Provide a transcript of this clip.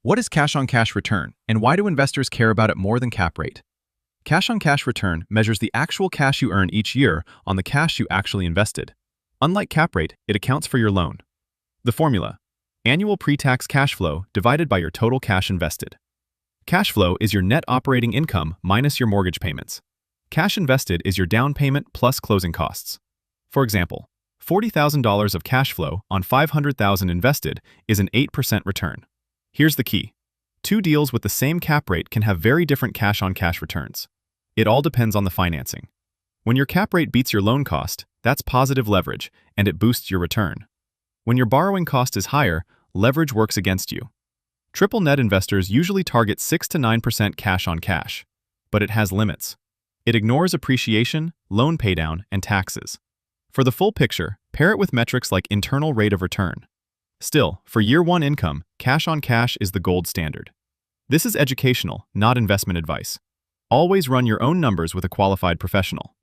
What is cash-on-cash return, and why do investors care about it more than cap rate? Cash-on-cash return measures the actual cash you earn each year on the cash you actually invested. Unlike cap rate, it accounts for your loan. The formula: annual pre-tax cash flow divided by your total cash invested. Cash flow is your net operating income minus your mortgage payments. Cash invested is your down payment plus closing costs. For example, $40,000 of cash flow on $500,000 invested is an 8% return. Here's the key. Two deals with the same cap rate can have very different cash-on-cash returns. It all depends on the financing. When your cap rate beats your loan cost, that's positive leverage, and it boosts your return. When your borrowing cost is higher, leverage works against you. Triple net investors usually target 6 to 9% cash-on-cash, but it has limits. It ignores appreciation, loan paydown, and taxes. For the full picture, pair it with metrics like internal rate of return. Still, for year one income, cash-on-cash is the gold standard. This is educational, not investment advice. Always run your own numbers with a qualified professional.